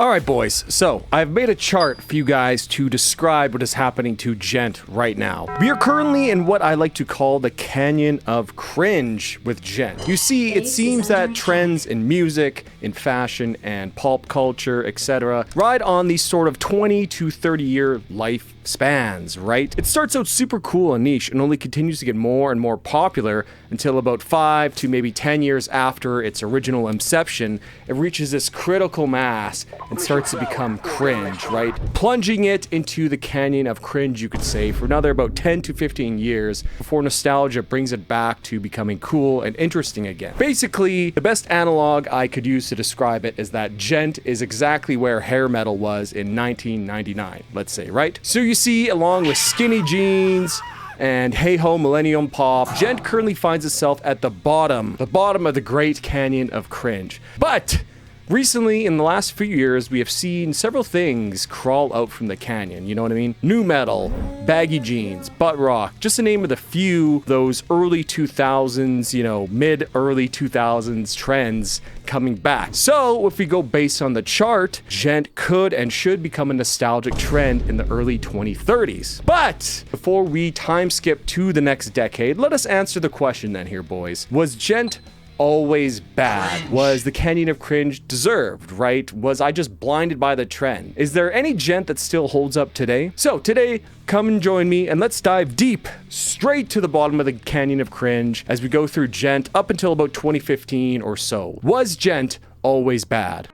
Alright boys, so I've made a chart for you guys to describe what is happening to Djent right now. We are currently in what I like to call the Canyon of Cringe with Djent. You see, it seems that trends in music, in fashion, and pulp culture, etc. ride on these sort of 20 to 30 year life spans, right? It starts out super cool and niche and only continues to get more and more popular until about 5 to maybe 10 years after its original inception, it reaches this critical mass and starts to become cringe, right? Plunging it into the canyon of cringe, you could say, for another about 10 to 15 years before nostalgia brings it back to becoming cool and interesting again. Basically, the best analog I could use to describe it is that Djent is exactly where hair metal was in 1999, let's say, right? So you see, along with skinny jeans and hey ho millennium pop, Djent currently finds itself at the bottom of the great canyon of cringe. But recently, in the last few years, we have seen several things crawl out from the canyon, you know what I mean? Nu metal, baggy jeans, butt rock, just to name of the few, those early 2000s, mid-early 2000s trends coming back. So, if we go based on the chart, Djent could and should become a nostalgic trend in the early 2030s. But, before we time skip to the next decade, let us answer the question then here, boys. Was Djent always bad? Was the Canyon of Cringe deserved, right? Was I just blinded by the trend? Is there any Djent that still holds up today? So today, come and join me and let's dive deep, straight to the bottom of the Canyon of Cringe as we go through Djent up until about 2015 or so. Was Djent always bad?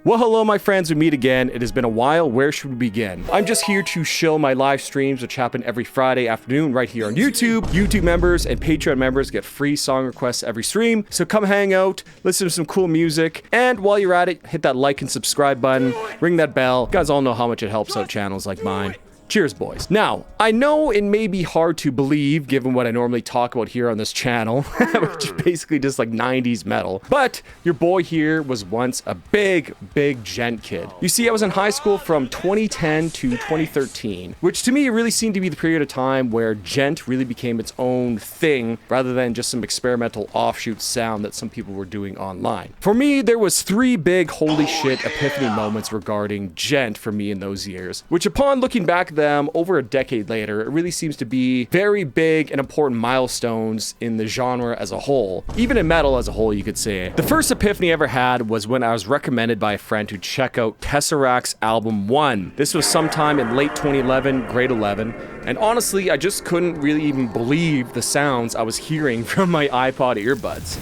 Well, hello my friends, we meet again. It has been a while. Where should we begin? I'm just here to shill my live streams, which happen every Friday afternoon right here on YouTube. YouTube members and Patreon members get free song requests every stream. So come hang out, listen to some cool music, and while you're at it, hit that like and subscribe button, ring that bell. You guys all know how much it helps out channels like mine. Cheers, boys. Now, I know it may be hard to believe given what I normally talk about here on this channel, which is basically just like 90s metal, but your boy here was once a big Djent kid. You see, I was in high school from 2010 to 2013, which to me really seemed to be the period of time where Djent really became its own thing rather than just some experimental offshoot sound that some people were doing online. For me, there was 3 big holy shit epiphany moments regarding Djent for me in those years, which upon looking back them over a decade later, it really seems to be very big and important milestones in the genre as a whole, even in metal as a whole, you could say. The first epiphany I ever had was when I was recommended by a friend to check out Tesseract's album 1. This was sometime in late 2011, grade 11, and honestly, I just couldn't really even believe the sounds I was hearing from my iPod earbuds.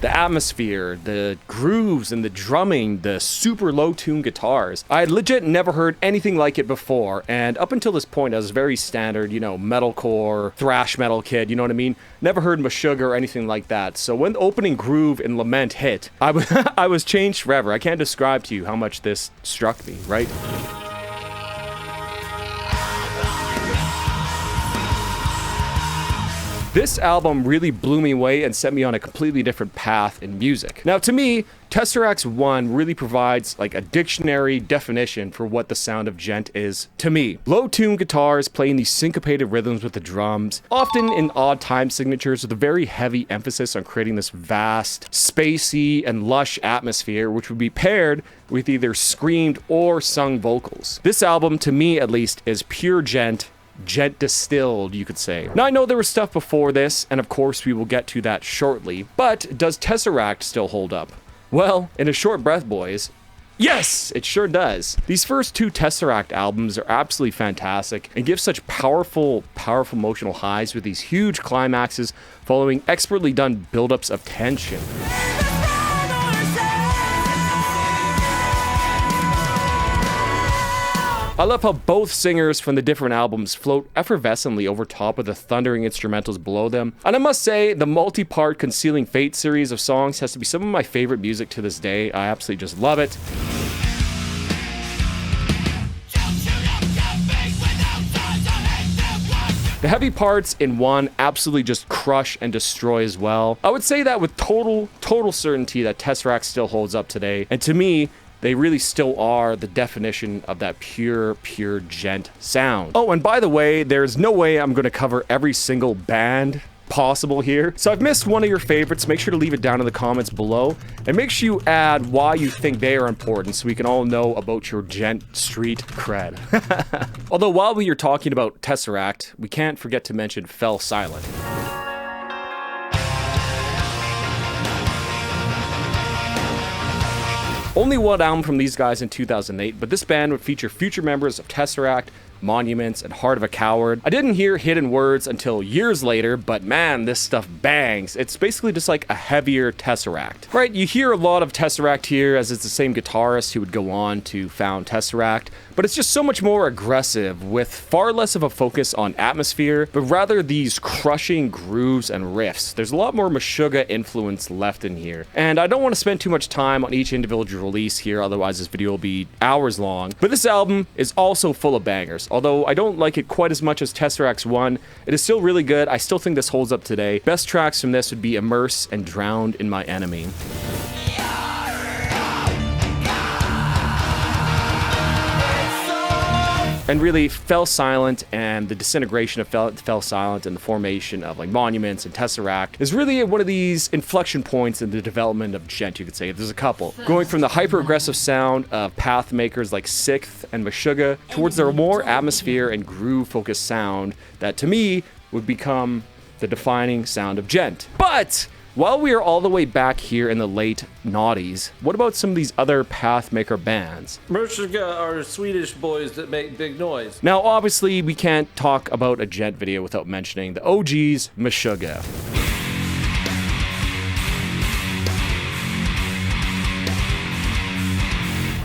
The atmosphere, the grooves and the drumming, the super low tune guitars. I had legit never heard anything like it before, and up until this point I was very standard, metalcore, thrash metal kid, you know what I mean? Never heard Meshuggah or anything like that. So when the opening groove in Lament hit, I was changed forever. I can't describe to you how much this struck me, right? This album really blew me away and set me on a completely different path in music. Now, to me, Tesseract's 1 really provides like a dictionary definition for what the sound of Djent is to me. Low-tune guitars playing these syncopated rhythms with the drums, often in odd time signatures with a very heavy emphasis on creating this vast, spacey, and lush atmosphere, which would be paired with either screamed or sung vocals. This album, to me at least, is pure Djent distilled, you could say. Now, I know there was stuff before this, and of course we will get to that shortly, but does Tesseract still hold up? Well, in a short breath, boys, yes, it sure does. These first 2 Tesseract albums are absolutely fantastic and give such powerful emotional highs with these huge climaxes following expertly done buildups of tension. I love how both singers from the different albums float effervescently over top of the thundering instrumentals below them. And I must say, the multi-part Concealing Fate series of songs has to be some of my favorite music to this day. I absolutely just love it. The heavy parts in 1 absolutely just crush and destroy as well. I would say that with total certainty that Tesseract still holds up today. And to me, they really still are the definition of that pure Djent sound. Oh, and by the way, there's no way I'm going to cover every single band possible here. So I've missed one of your favorites. Make sure to leave it down in the comments below. And make sure you add why you think they are important so we can all know about your Djent street cred. Although while we are talking about Tesseract, we can't forget to mention Fell Silent. Only one album from these guys in 2008, but this band would feature future members of Tesseract, Monuments, and Heart of a Coward. I didn't hear Hidden Words until years later, but man, this stuff bangs. It's basically just like a heavier Tesseract. Right, you hear a lot of Tesseract here, as it's the same guitarist who would go on to found Tesseract, but it's just so much more aggressive, with far less of a focus on atmosphere, but rather these crushing grooves and riffs. There's a lot more Meshuggah influence left in here. And I don't want to spend too much time on each individual release here, otherwise this video will be hours long. But this album is also full of bangers. Although I don't like it quite as much as Tesseract's one, it is still really good. I still think this holds up today. Best tracks from this would be Immerse and Drowned in My Enemy. And really, Fell Silent and the disintegration of Fell Silent and the formation of like Monuments and Tesseract is really one of these inflection points in the development of Djent, you could say. There's a couple. Going from the hyper-aggressive sound of path makers like Sixth and Meshuggah towards their more atmosphere and groove-focused sound that, to me, would become the defining sound of Djent. But while we are all the way back here in the late noughties, what about some of these other pathmaker bands? Meshuggah are Swedish boys that make big noise. Now, obviously, we can't talk about a Djent video without mentioning the OGs, Meshuggah.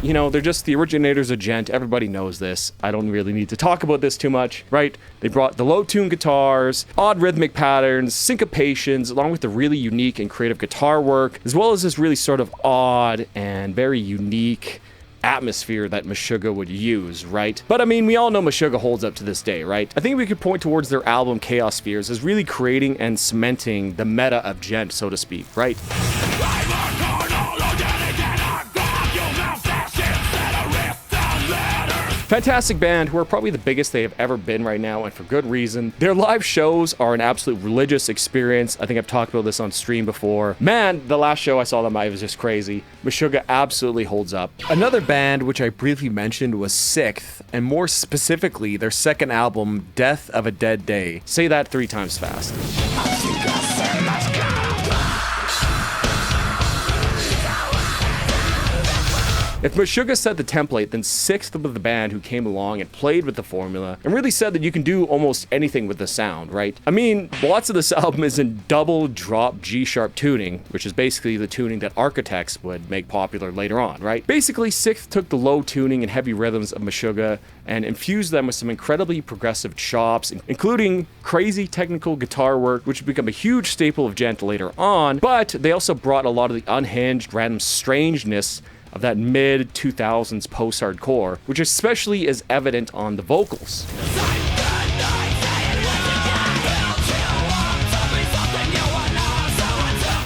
You know, they're just the originators of Djent. Everybody knows this. I don't really need to talk about this too much, right? They brought the low-tune guitars, odd rhythmic patterns, syncopations, along with the really unique and creative guitar work, as well as this really sort of odd and very unique atmosphere that Meshuggah would use, right? But I mean, we all know Meshuggah holds up to this day, right? I think we could point towards their album Chaos Spheres as really creating and cementing the meta of Djent, so to speak, right? Fantastic band who are probably the biggest they have ever been right now, and for good reason. Their live shows are an absolute religious experience. I think I've talked about this on stream before. Man, the last show I saw them, I was just crazy. Meshuggah absolutely holds up. Another band which I briefly mentioned was Sixth, and more specifically, their second album, Death of a Dead Day. Say that 3 times fast. If Meshuggah set the template, then Sixth was the band who came along and played with the formula and really said that you can do almost anything with the sound, right? I mean, lots of this album is in double drop G-sharp tuning, which is basically the tuning that Architects would make popular later on, right? Basically, Sixth took the low tuning and heavy rhythms of Meshuggah and infused them with some incredibly progressive chops, including crazy technical guitar work, which would become a huge staple of Djent later on, but they also brought a lot of the unhinged, random strangeness of that mid-2000s post-hardcore, which especially is evident on the vocals.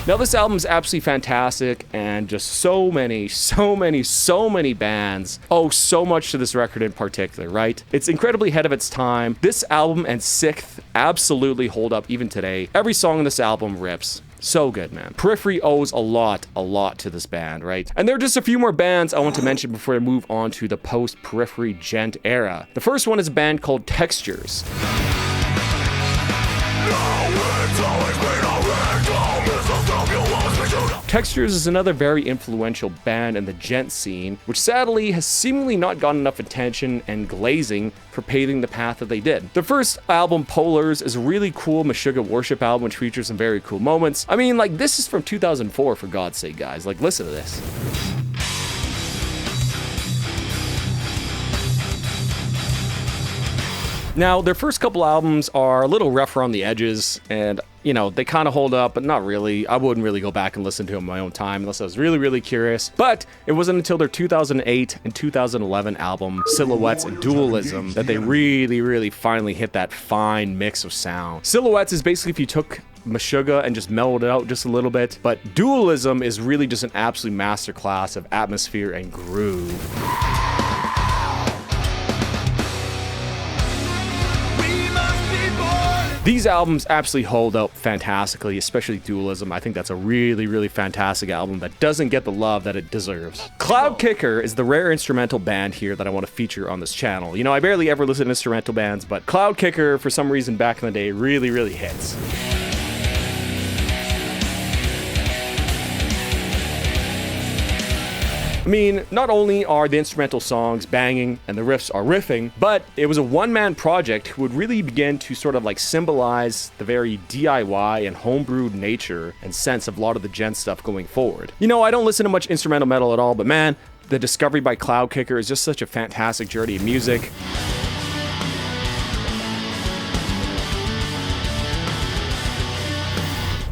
Now, this album is absolutely fantastic, and just so many bands owe so much to this record in particular, right? It's incredibly ahead of its time. This album and Sixth absolutely hold up even today. Every song on this album rips. So good, man. Periphery owes a lot to this band, right? And there are just a few more bands I want to mention before I move on to the post-Periphery Djent era. The first one is a band called Textures. Textures is another very influential band in the Djent scene, which sadly has seemingly not gotten enough attention and glazing for paving the path that they did. The first album, Polars, is a really cool Meshuggah worship album which features some very cool moments. I mean, like, this is from 2004, for God's sake, guys. Like, listen to this. Now, their first couple albums are a little rough around the edges, and, you know, they kind of hold up, but not really. I wouldn't really go back and listen to them on my own time unless I was really curious. But it wasn't until their 2008 and 2011 album, Silhouettes and Dualism, that they really finally hit that fine mix of sound. Silhouettes is basically if you took Meshuggah and just mellowed it out just a little bit, but Dualism is really just an absolute masterclass of atmosphere and groove. These albums absolutely hold up fantastically, especially Dualism. I think that's a really, really fantastic album that doesn't get the love that it deserves. Cloud Kicker is the rare instrumental band here that I want to feature on this channel. You know, I barely ever listen to instrumental bands, but Cloud Kicker, for some reason back in the day, really, really hits. I mean, not only are the instrumental songs banging and the riffs are riffing, but it was a one-man project who would really begin to sort of like symbolize the very DIY and homebrewed nature and sense of a lot of the Djent stuff going forward. You know, I don't listen to much instrumental metal at all, but man, the discovery by Cloud Kicker is just such a fantastic journey of music.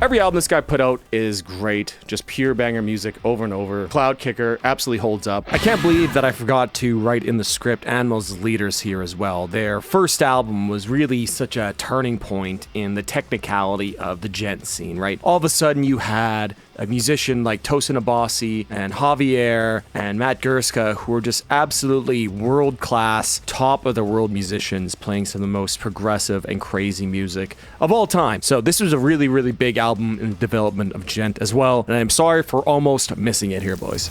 Every album this guy put out is great, just pure banger music over and over. Cloud Kicker absolutely holds up. I can't believe that I forgot to write in the script Animal's leaders here as well. Their first album was really such a turning point in the technicality of the Djent scene, right? All of a sudden you had a musician like Tosin Abasi and Javier and Matt Gurska, who were just absolutely world-class, top-of-the-world musicians playing some of the most progressive and crazy music of all time. So this was a really, really big album in the development of Djent as well, and I'm sorry for almost missing it here, boys.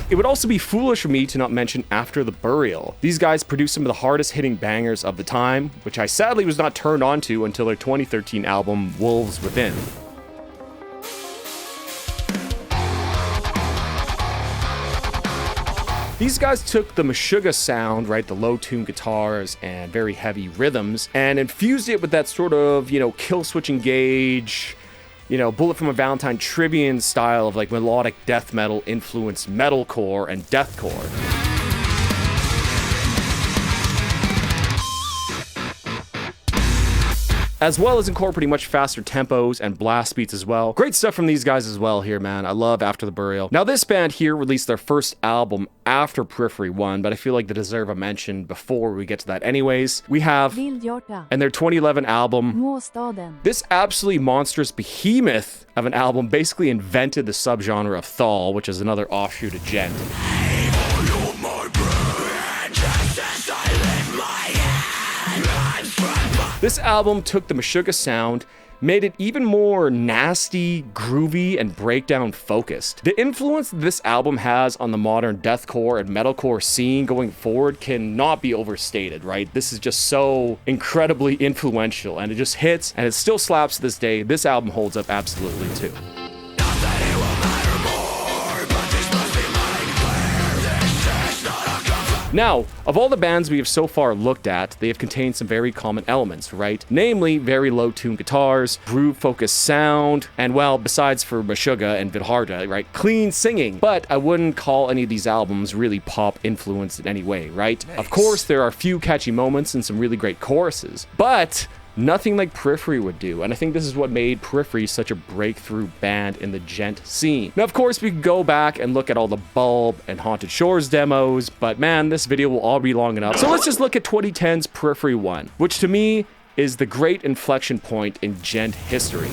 It would also be foolish for me to not mention After the Burial. These guys produced some of the hardest hitting bangers of the time, which I sadly was not turned on to until their 2013 album, Wolves Within. These guys took the Meshuggah sound, right, the low-tuned guitars and very heavy rhythms, and infused it with that sort of, you know, Killswitch Engage, you know, Bullet from a Valentine Tribune style of like melodic death metal influenced metalcore and deathcore. As well as incorporating much faster tempos and blast beats as well. Great stuff from these guys as well here, man. I love After the Burial. Now this band here released their first album after Periphery 1, but I feel like they deserve a mention before we get to that anyways. We have and their 2011 album. This absolutely monstrous behemoth of an album basically invented the subgenre of Thal, which is another offshoot of Djent. This album took the Meshuggah sound, made it even more nasty, groovy, and breakdown focused. The influence this album has on the modern deathcore and metalcore scene going forward cannot be overstated, right? This is just so incredibly influential, and it just hits, and it still slaps to this day. This album holds up absolutely too. Now, of all the bands we have so far looked at, they have contained some very common elements, right? Namely, very low-tuned guitars, groove-focused sound, and well, besides for Meshuggah and Vidharja, right? Clean singing. But I wouldn't call any of these albums really pop-influenced in any way, right? Nice. Of course, there are a few catchy moments and some really great choruses, but nothing like Periphery would do, and I think this is what made Periphery such a breakthrough band in the Djent scene. Now, of course, we could go back and look at all the Bulb and Haunted Shores demos, but man, this video will all be long enough. So let's just look at 2010's Periphery 1, which to me is the great inflection point in Djent history.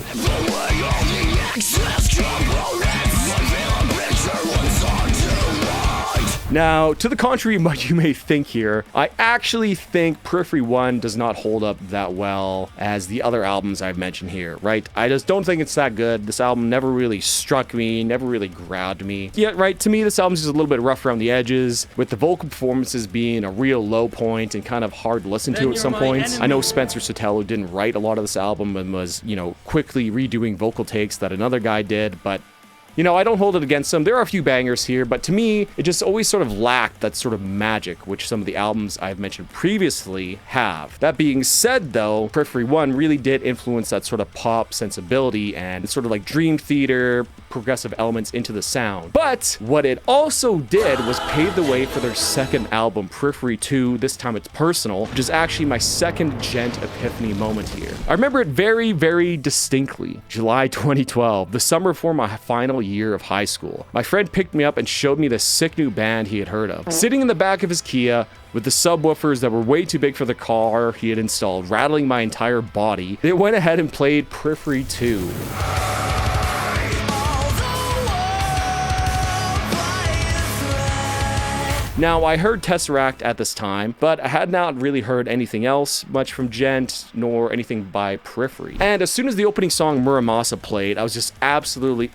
Now, to the contrary of what you may think here, I actually think Periphery 1 does not hold up that well as the other albums I've mentioned here, right? I just don't think it's that good. This album never really struck me, never really grabbed me. Yeah, right, to me, this album's just a little bit rough around the edges, with the vocal performances being a real low point and kind of hard to listen to at some points. I know Spencer Sotelo didn't write a lot of this album and was, you know, quickly redoing vocal takes that another guy did, but you know, I don't hold it against them. There are a few bangers here, but to me, it just always sort of lacked that sort of magic, which some of the albums I've mentioned previously have. That being said, though, Periphery 1 really did influence that sort of pop sensibility and sort of like Dream Theater, progressive elements into the sound. But what it also did was pave the way for their second album, Periphery 2, this time it's personal, which is actually my second Djent epiphany moment here. I remember it very, very distinctly. July 2012, the summer before my final year of high school. My friend picked me up and showed me this sick new band he had heard of. Sitting in the back of his Kia with the subwoofers that were way too big for the car he had installed, rattling my entire body, they went ahead and played Periphery 2. Now, I heard Tesseract at this time, but I had not really heard anything else much from Djent, nor anything by Periphery. And as soon as the opening song Muramasa played, I was just absolutely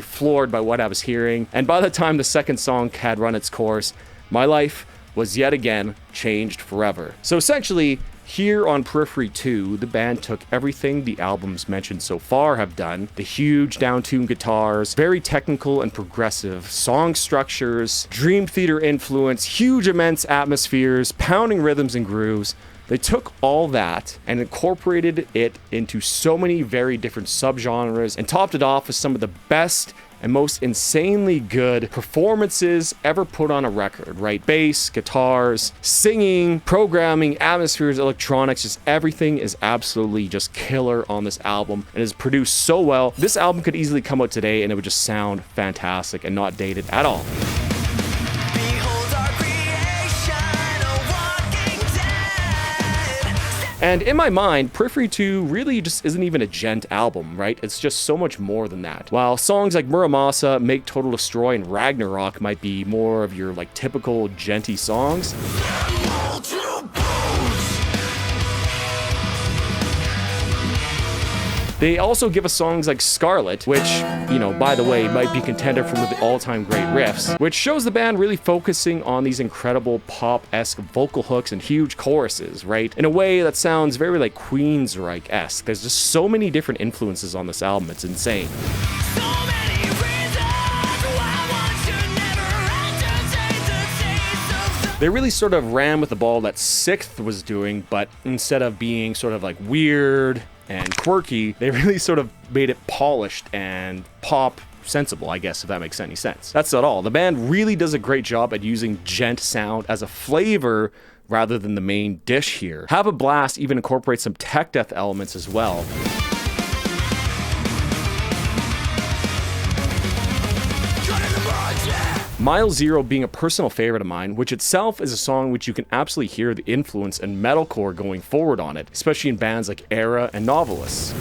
floored by what I was hearing. And by the time the second song had run its course, my life was yet again changed forever. So essentially, here on Periphery 2, the band took everything the albums mentioned so far have done, the huge down-tuned guitars, very technical and progressive song structures, Dream Theater influence, huge immense atmospheres, pounding rhythms and grooves. They took all that and incorporated it into so many very different subgenres and topped it off with some of the best and most insanely good performances ever put on a record, right? Bass, guitars, singing, programming, atmospheres, electronics, just everything is absolutely just killer on this album and is produced so well. This album could easily come out today and it would just sound fantastic and not dated at all. And in my mind, Periphery 2 really just isn't even a Djent album, right? It's just so much more than that. While songs like Muramasa, Make Total Destroy, and Ragnarok might be more of your like typical Djenty songs, they also give us songs like Scarlet, which, you know, by the way, might be contender for one of the all-time great riffs, which shows the band really focusing on these incredible pop-esque vocal hooks and huge choruses, right? In a way that sounds very like Queensryche-esque. There's just so many different influences on this album, it's insane. They really sort of ran with the ball that Sixth was doing, but instead of being sort of like weird and quirky, they really sort of made it polished and pop sensible, I guess, if that makes any sense. That's not all. The band really does a great job at using Djent sound as a flavor rather than the main dish here. Have a Blast even incorporates some tech death elements as well. Mile Zero being a personal favorite of mine, which itself is a song which you can absolutely hear the influence and metalcore going forward on it, especially in bands like Era and Novelists.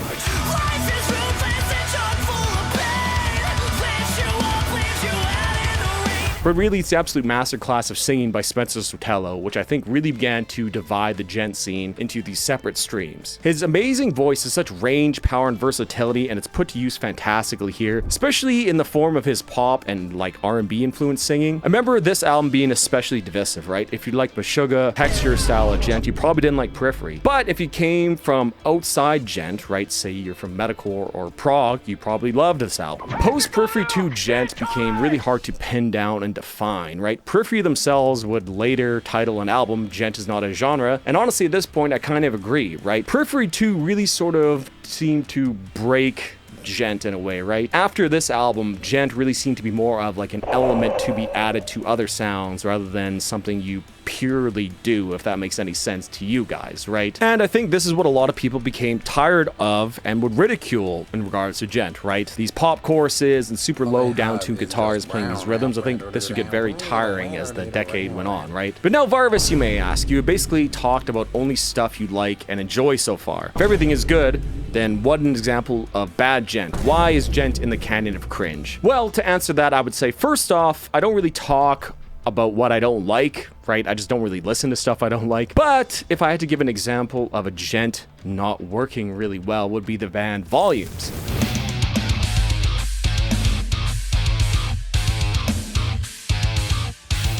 But really, it's the absolute masterclass of singing by Spencer Sotelo, which I think really began to divide the Djent scene into these separate streams. His amazing voice has such range, power, and versatility, and it's put to use fantastically here, especially in the form of his pop and like R&B influenced singing. I remember this album being especially divisive, right? If you like Meshuggah, texture style of Djent, you probably didn't like Periphery. But if you came from outside Djent, right, say you're from metalcore or prog, you probably loved this album. Post Periphery 2 Djent became really hard to pin down and define, right? Periphery themselves would later title an album Djent is not a genre, and honestly at this point I kind of agree, right? Periphery 2 really sort of seemed to break Djent in a way, right? After this album, Djent really seemed to be more of like an element to be added to other sounds rather than something you purely do, if that makes any sense to you guys, right? And I think this is what a lot of people became tired of and would ridicule in regards to Djent, right? These pop choruses and super low down-tuned guitars playing these rhythms. I think this would get very tiring as the decade went on, right? But now, Varvis, you may ask, you basically talked about only stuff you like and enjoy so far. If everything is good, then what an example of bad Djent? Why is Djent in the canyon of cringe? Well, to answer that, I would say, first off, I don't really talk about what I don't like, right? I just don't really listen to stuff I don't like. But if I had to give an example of a Djent not working really well, would be the band Volumes.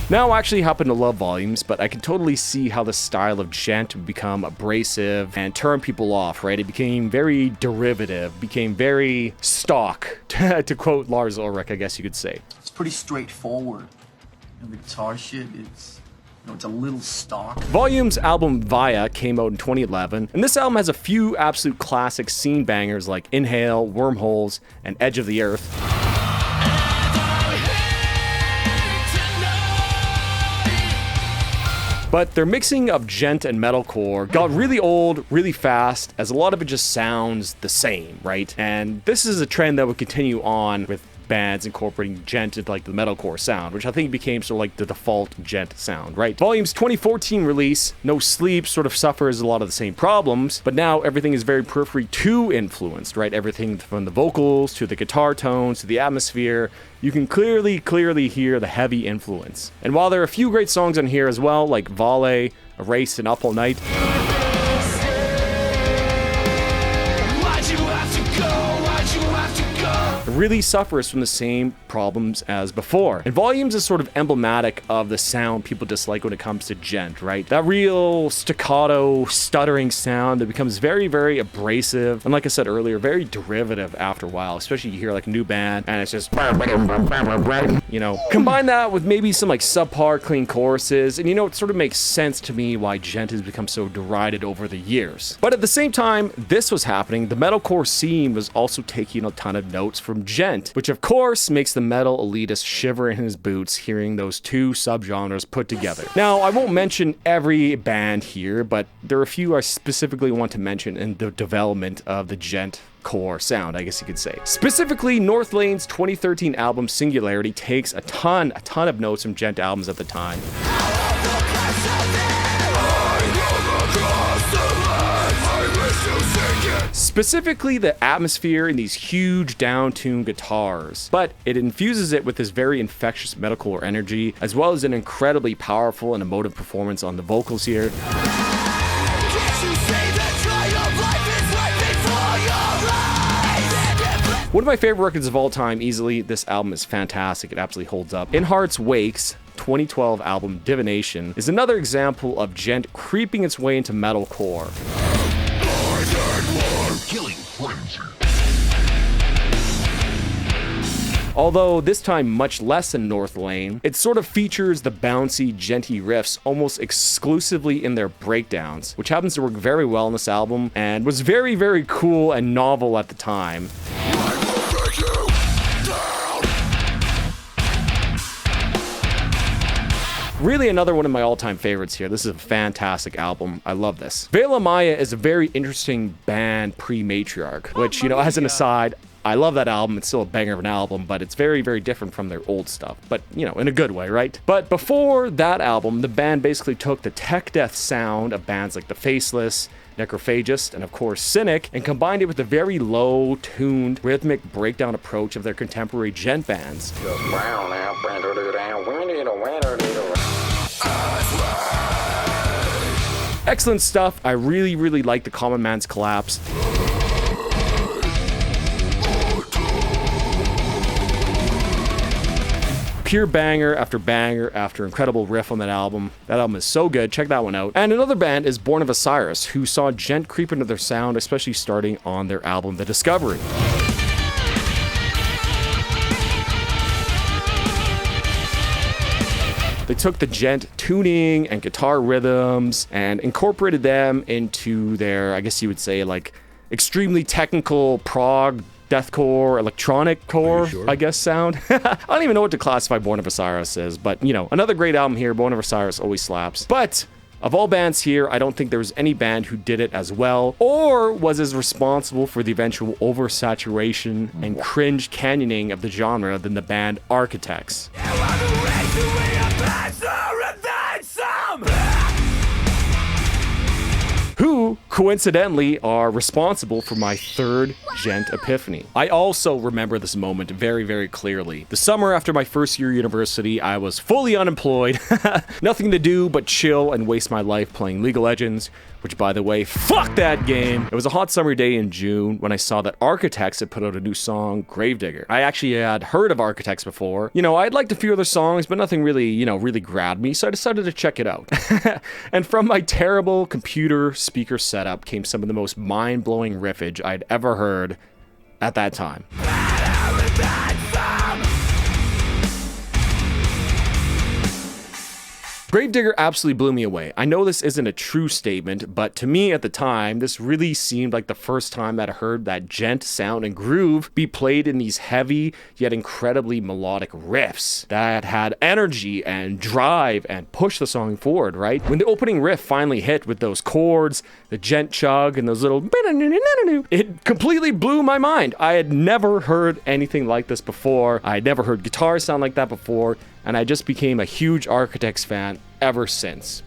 Now, I actually happen to love Volumes, but I can totally see how the style of Djent would become abrasive and turn people off, right? It became very derivative, became very stock, to quote Lars Ulrich, I guess you could say. It's pretty straightforward. And the guitar shit, it's a little stock. Volume's album Via came out in 2011, and this album has a few absolute classic scene bangers like Inhale, Wormholes, and Edge of the Earth. But their mixing of Djent and metalcore got really old really fast, as a lot of it just sounds the same, right? And this is a trend that would continue on with bands incorporating djent into like the metalcore sound, which I think became sort of like the default djent sound, right? Volume's 2014 release, No Sleep, sort of suffers a lot of the same problems, but now everything is very Periphery 2 influenced, right? Everything from the vocals to the guitar tones to the atmosphere. You can clearly hear the heavy influence. And while there are a few great songs on here as well, like Vale, Erased, and Up All Night, really suffers from the same problems as before. And Volumes is sort of emblematic of the sound people dislike when it comes to djent, right? That real staccato, stuttering sound that becomes very abrasive, and like I said earlier, very derivative after a while, especially you hear like a new band, and it's just, you know, combine that with maybe some like subpar clean choruses, and you know, it sort of makes sense to me why djent has become so derided over the years. But at the same time this was happening, the metalcore scene was also taking a ton of notes from djent, which of course makes the metal elitist shiver in his boots hearing those two subgenres put together. Now, I won't mention every band here, but there are a few I specifically want to mention in the development of the djent core sound, I guess you could say. Specifically, North Lane's 2013 album Singularity takes a ton of notes from djent albums at the time. Specifically the atmosphere and these huge down-tuned guitars, but it infuses it with this very infectious metalcore energy, as well as an incredibly powerful and emotive performance on the vocals here. One of my favorite records of all time, easily. This album is fantastic. It absolutely holds up. In Heart's Wake's 2012 album Divination is another example of djent creeping its way into metalcore. Although this time much less than North Lane, it sort of features the bouncy, djenty riffs almost exclusively in their breakdowns, which happens to work very well in this album and was very cool and novel at the time. Really another one of my all-time favorites here. This is a fantastic album. I love this. Vela Maya is a very interesting band pre-Matriarch, which, you know, as an aside, I love that album. It's still a banger of an album, but it's very different from their old stuff. But, you know, in a good way, right? But before that album, the band basically took the tech death sound of bands like The Faceless, Necrophagist, and of course Cynic, and combined it with the very low-tuned, rhythmic breakdown approach of their contemporary djent bands. Excellent stuff. I really like The Common Man's Collapse. Pure banger after incredible riff on that album. That album is so good. Check that one out. And another band is Born of Osiris, who saw djent creep into their sound, especially starting on their album The Discovery. They took the djent tuning and guitar rhythms and incorporated them into their, I guess you would say, like, extremely technical prog deathcore, electronic core, sure? I guess, sound. I don't even know what to classify Born of Osiris as, but, you know, another great album here. Born of Osiris always slaps. But of all bands here, I don't think there was any band who did it as well or was as responsible for the eventual oversaturation and cringe canyoning of the genre than the band Architects. Who, coincidentally, are responsible for my third djent epiphany. I also remember this moment very clearly. The summer after my first year of university, I was fully unemployed, nothing to do but chill and waste my life playing League of Legends, which, by the way, fuck that game! It was a hot summer day in June when I saw that Architects had put out a new song, Gravedigger. I actually had heard of Architects before. You know, I'd liked a few other songs, but nothing really, you know, really grabbed me, so I decided to check it out. And from my terrible computer speaker setup came some of the most mind-blowing riffage I'd ever heard at that time. Gravedigger absolutely blew me away. I know this isn't a true statement, but to me at the time, this really seemed like the first time that I heard that djent sound and groove be played in these heavy yet incredibly melodic riffs that had energy and drive and push the song forward, right? When the opening riff finally hit with those chords, the djent chug, and those little it completely blew my mind. I had never heard anything like this before. I had never heard guitars sound like that before, and I just became a huge Architects fan ever since.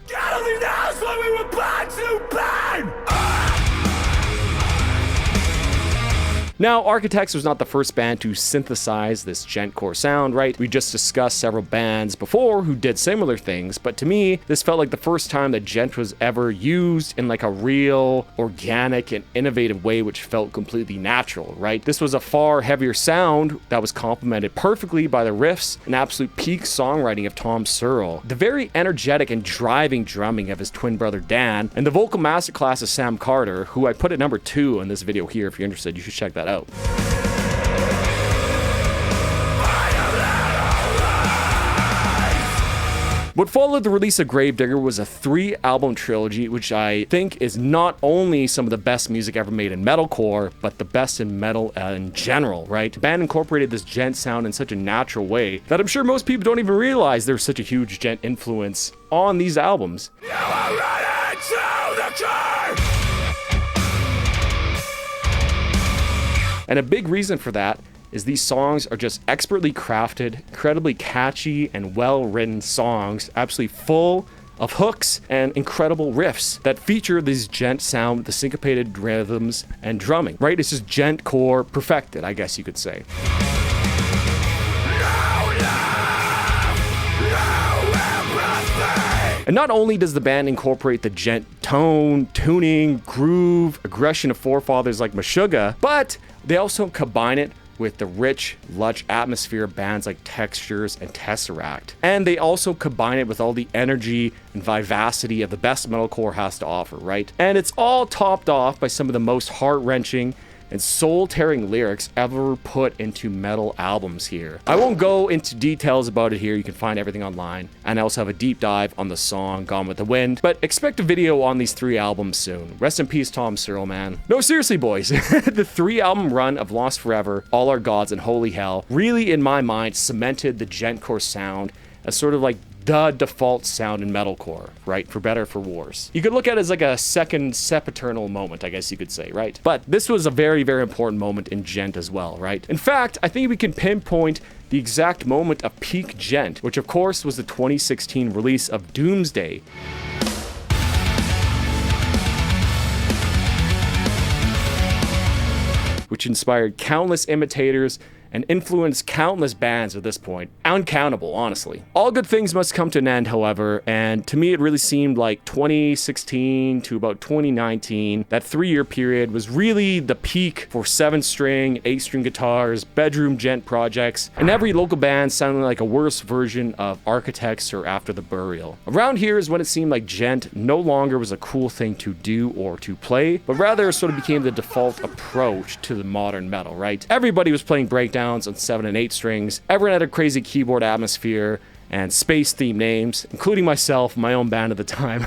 Now, Architects was not the first band to synthesize this djentcore sound, right? We just discussed several bands before who did similar things, but to me, this felt like the first time that djent was ever used in like a real, organic, and innovative way, which felt completely natural, right? This was a far heavier sound that was complemented perfectly by the riffs and absolute peak songwriting of Tom Searle, the very energetic and driving drumming of his twin brother Dan, and the vocal masterclass of Sam Carter, who I put at number 2 in this video here. If you're interested, you should check that out. What followed the release of Gravedigger was a 3-album trilogy, which I think is not only some of the best music ever made in metalcore, but the best in metal in general, right? The band incorporated this djent sound in such a natural way that I'm sure most people don't even realize there's such a huge djent influence on these albums. You are ready to the king! And a big reason for that is these songs are just expertly crafted, incredibly catchy and well-written songs, absolutely full of hooks and incredible riffs that feature these djent sound, the syncopated rhythms and drumming, right? It's just djentcore perfected, I guess you could say. And not only does the band incorporate the djent tone, tuning, groove, aggression of forefathers like Meshuggah, but they also combine it with the rich, lush atmosphere of bands like Textures and Tesseract. And they also combine it with all the energy and vivacity of the best metalcore has to offer, right? And it's all topped off by some of the most heart-wrenching and soul-tearing lyrics ever put into metal albums here. I won't go into details about it here, you can find everything online, and I also have a deep dive on the song Gone with the Wind, but expect a video on these 3 albums soon. Rest in peace, Tom Searle, man. No, seriously, boys, the 3-album run of Lost Forever, All Our Gods, and Holy Hell really, in my mind, cemented the djentcore sound as sort of like the default sound in metalcore, right? For better or for worse. You could look at it as like a second sempiternal moment, I guess you could say, right? But this was a very, very important moment in djent as well, right? In fact, I think we can pinpoint the exact moment of peak djent, which of course was the 2016 release of Doomsday. Which inspired countless imitators and influenced countless bands at this point. Uncountable, honestly. All good things must come to an end, however, and to me it really seemed like 2016 to about 2019, that 3-year period was really the peak for 7-string, 8-string guitars, bedroom djent projects, and every local band sounding like a worse version of Architects or After the Burial. Around here is when it seemed like djent no longer was a cool thing to do or to play, but rather sort of became the default approach to the modern metal, right? Everybody was playing breakdowns on 7 and 8 strings. Everyone had a crazy keyboard atmosphere and space-themed names, including myself, my own band at the time.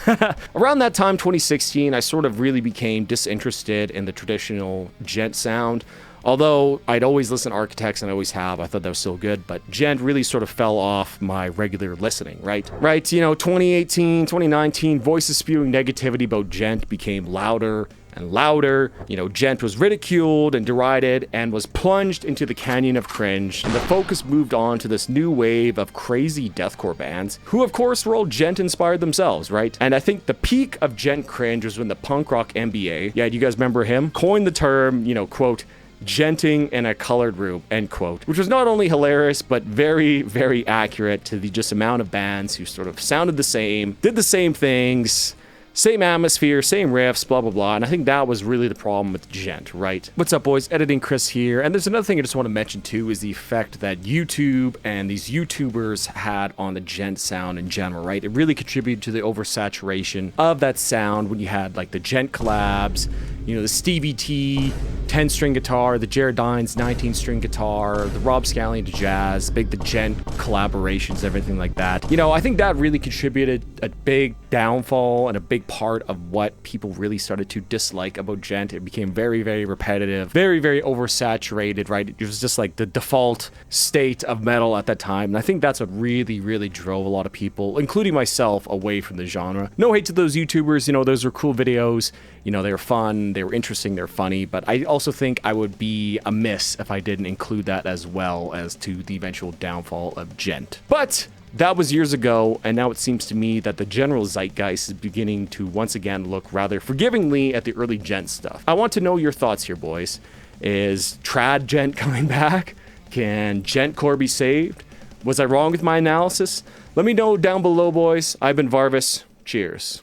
Around that time, 2016, I sort of really became disinterested in the traditional djent sound. Although I'd always listen to Architects, and I always have, I thought that was still good, but djent really sort of fell off my regular listening, right? Right, you know, 2018, 2019, voices spewing negativity about djent became louder and louder. You know, djent was ridiculed and derided and was plunged into the canyon of cringe. And the focus moved on to this new wave of crazy deathcore bands, who of course were all djent inspired themselves, right? And I think the peak of djent cringe was when the punk rock MBA, yeah, do you guys remember him? Coined the term, you know, quote, djenting in a colored room, end quote, which was not only hilarious, but very, very accurate to the just amount of bands who sort of sounded the same, did the same things, same atmosphere, same riffs, blah, blah, blah. And I think that was really the problem with djent, right? What's up, boys? Editing Chris here. And there's another thing I just want to mention too, is the effect that YouTube and these YouTubers had on the djent sound in general, right? It really contributed to the oversaturation of that sound when you had like the djent collabs, you know, the Stevie T, 10-string guitar, the Jared Dines 19-string guitar, the Rob Scallion to jazz, the Djent collaborations, everything like that. You know, I think that really contributed a big downfall and a big part of what people really started to dislike about Djent. It became very, very repetitive, very, very oversaturated, right? It was just like the default state of metal at that time. And I think that's what really, really drove a lot of people, including myself, away from the genre. No hate to those YouTubers, you know, those were cool videos. You know, they were fun, they were interesting, they're funny, but I also think I would be amiss if I didn't include that as well as to the eventual downfall of Djent. But that was years ago, and now it seems to me that the general zeitgeist is beginning to once again look rather forgivingly at the early Djent stuff. I want to know your thoughts here, boys. Is trad Djent coming back? Can Djentcore be saved? Was I wrong with my analysis? Let me know down below, boys. I've been Varvis. Cheers.